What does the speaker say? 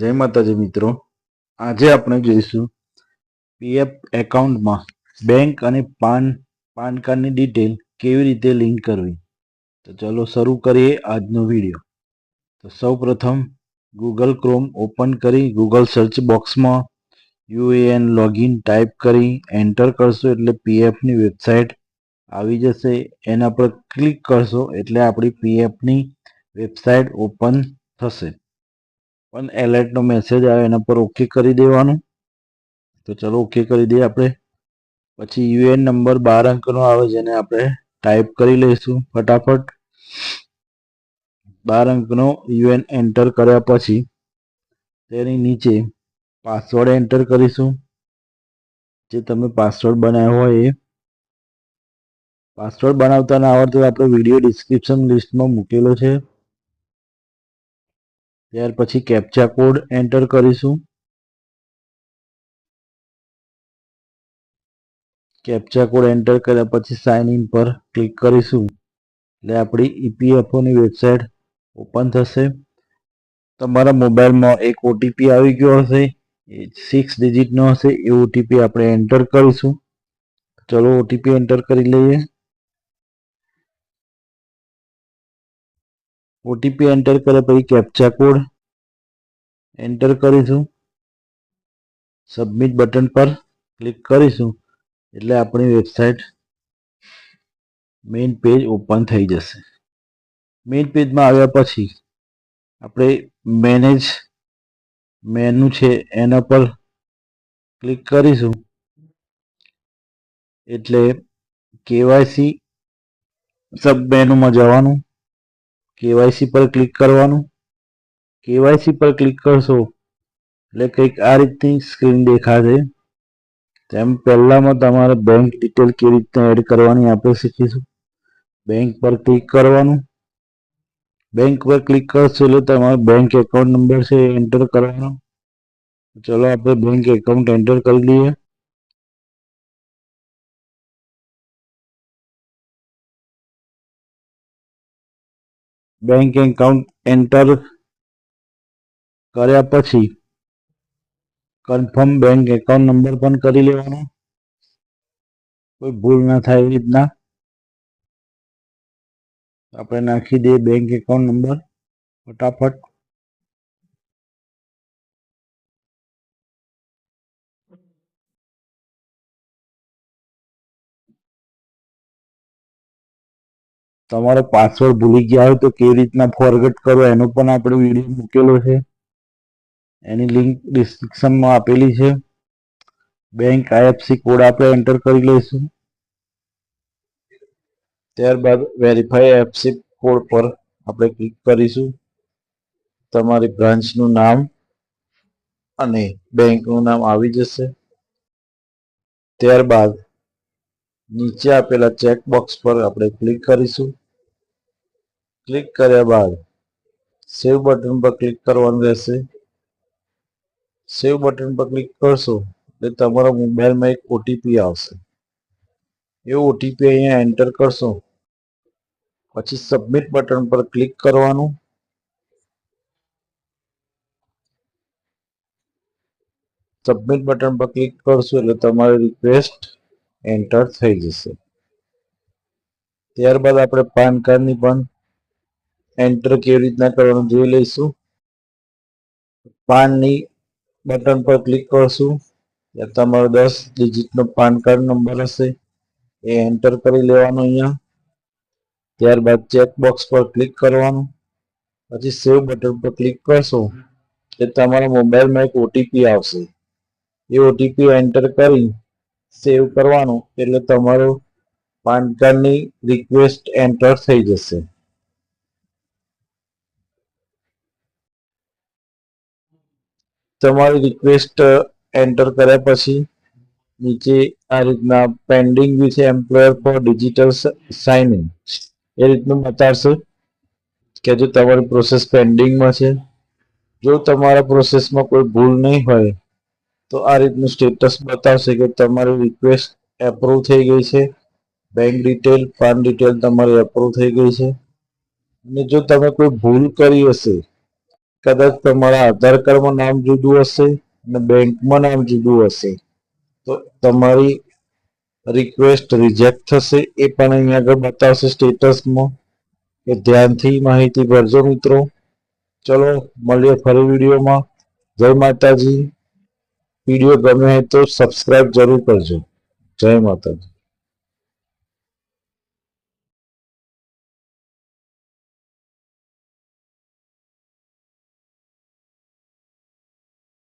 જય માતાજી મિત્રો, આજે આપણે જોઈશું પીએફ એકાઉન્ટમાં બેંક અને પાન કાર્ડની ડિટેલ કેવી રીતે લિંક કરવી. તો ચલો શરૂ કરીએ આજનો વિડીયો. તો સૌપ્રથમ ગૂગલ ક્રોમ ઓપન કરી ગૂગલ સર્ચ બોક્સમાં યુએએન લોગિન ટાઈપ કરી એન્ટર કરશો એટલે પીએફની વેબસાઇટ આવી જશે. એના પર ક્લિક કરશો એટલે આપણી પીએફની વેબસાઇટ ઓપન થશે. પણ એલર્ટનો મેસેજ આવે એના પર ઓકે કરી દેવાનું. તો ચલો ઓકે કરી દઈએ આપણે. પછી યુએન નંબર 12 અંકનો આવે જેને આપણે ટાઈપ કરી લઈશું ફટાફટ. 12 અંકનો યુએન એન્ટર કર્યા પછી તેની નીચે પાસવર્ડ એન્ટર કરીશું. જે તમે પાસવર્ડ બનાવ્યો હોય એ પાસવર્ડ બનાવતા ના આવડતો આપણો વિડીયો ડિસ્ક્રિપ્શન લિસ્ટમાં મૂકેલો છે. ત્યાર પછી કેપ્ચા કોડ એન્ટર કરીશું. કેપ્ચા કોડ એન્ટર કર્યા પછી સાઇન ઇન પર ક્લિક કરીશું એટલે આપણી ઈપીએફઓની વેબસાઇટ ઓપન થશે. તમારા મોબાઈલમાં એક ઓટીપી આવી ગયો હશે, એ 6 ડિજિટનો હશે. એ ઓટીપી આપણે એન્ટર કરીશું. ચલો ઓટીપી એન્ટર કરી લઈએ. ઓટીપી એન્ટર કર્યા પછી કેપ્ચા કોડ એન્ટર કરીશું. સબમિટ બટન પર ક્લિક કરીશું એટલે આપણી વેબસાઇટ મેઇન પેજ ઓપન થઈ જશે. મેઇન પેજમાં આવ્યા પછી આપણે મેનેજ મેનુ છે એના પર ક્લિક કરીશું એટલે કેવાયસી સબ મેનુમાં જવાનું. કેવાયસી પર ક્લિક કરવાનું. કેવાયસી પર ક્લિક કરશો એટલે કંઈક આ રીતની સ્ક્રીન દેખાશે. તેમ પહેલામાં તમારે બેંક ડિટેલ કેવી રીતના એડ કરવાની આપણે શીખીશું. બેંક પર ક્લિક કરવાનું. બેંક પર ક્લિક કરશો એટલે તમારો બેંક એકાઉન્ટ નંબર છે એ એન્ટર કરવાનો. ચલો આપણે બેંક એકાઉન્ટ એન્ટર કરી લઈએ. બેંક એકાઉન્ટ એન્ટર કર્યા પછી કન્ફર્મ બેંક એકાઉન્ટ નંબર પણ કરી લેવાનો, કોઈ ભૂલ ના થાય એવી રીતના. આપણે નાખી દઈએ બેંક એકાઉન્ટ નંબર ફટાફટ. તમારો પાસવર્ડ ભૂલી ગયા હોય તો કેવી રીતના ફોરગેટ કરો એનો પણ આપણે વિડીયો મૂકેલો છે. એની લિંક ડિસ્ક્રિપ્શનમાં આપેલી છે. બેંક આઈએફસી કોડ આપણે એન્ટર કરી લઈશું. ત્યારબાદ વેરીફાઈ આઈએફસી કોડ પર આપણે ક્લિક કરીશું. તમારી બ્રાન્ચનું નામ અને બેંકનું નામ આવી જશે. ત્યારબાદ નીચે આપેલા ચેકબોક્સ પર આપણે ક્લિક કરીશું. ક્લિક કર્યા બાદ સેવ બટન પર ક્લિક કરવાનું રહેશે. સેવ બટન પર ક્લિક કરશો એટલે તમારા મોબાઈલમાં એક ઓટીપી આવશે. એ ઓટીપી અહીંયા એન્ટર કરશો પછી સબમિટ બટન પર ક્લિક કરવાનું. સબમિટ બટન પર ક્લિક કરશો એટલે તમારી રિક્વેસ્ટ એન્ટર થઈ જશે. ત્યારબાદ આપણે પાન કાર્ડની પણ એન્ટર કેવી રીતના કરવાનું જોઈ લઈશું. પાનની બટન પર ક્લિક કરશું એટલે તમારો 10 ડિજિટનો પાન કાર્ડ નંબર હશે એ એન્ટર કરી લેવાનો અહીંયા. ત્યારબાદ ચેકબોક્સ પર ક્લિક કરવાનું. પછી સેવ બટન પર ક્લિક કરશો એટલે તમારા મોબાઈલમાં એક ઓટીપી આવશે. એ ઓટીપી એન્ટર કરી સેવ કરવાનું એટલે તમારો પાન કાર્ડની રિક્વેસ્ટ એન્ટર થઈ જશે. તમારી રિક્વેસ્ટ એન્ટર કર્યા પછી નીચે આ રીતના pending with employer for digital sign in એ રીતનું બતાવશે કે જો તમારી પ્રોસેસ પેન્ડિંગમાં છે. જો તમારા પ્રોસેસમાં કોઈ ભૂલ નહીં હોય તો આ રીતનું સ્ટેટસ બતાવશે કે તમારી રિક્વેસ્ટ એપ્રુવ થઈ ગઈ છે. બેંક ડિટેલ પાન ડિટેલ તમારી એપ્રુવ થઈ ગઈ છે. અને જો તમે કોઈ ભૂલ કરી હશે કદાચ તમારા આધાર કાર્ડમાં નામ જુદું હશે અને બેંકમાં નામ જુદું હશે તો તમારી રિક્વેસ્ટ રિજેક્ટ થશે. એ પણ અહીંયા આગળ બતાવશે સ્ટેટસમાં. એ ધ્યાનથી માહિતી ભરજો મિત્રો. ચલો મળીએ ફરી વિડીયોમાં. જય માતાજી. વિડીયો ગમે તો સબસ્ક્રાઇબ જરૂર કરજો. જય માતાજી.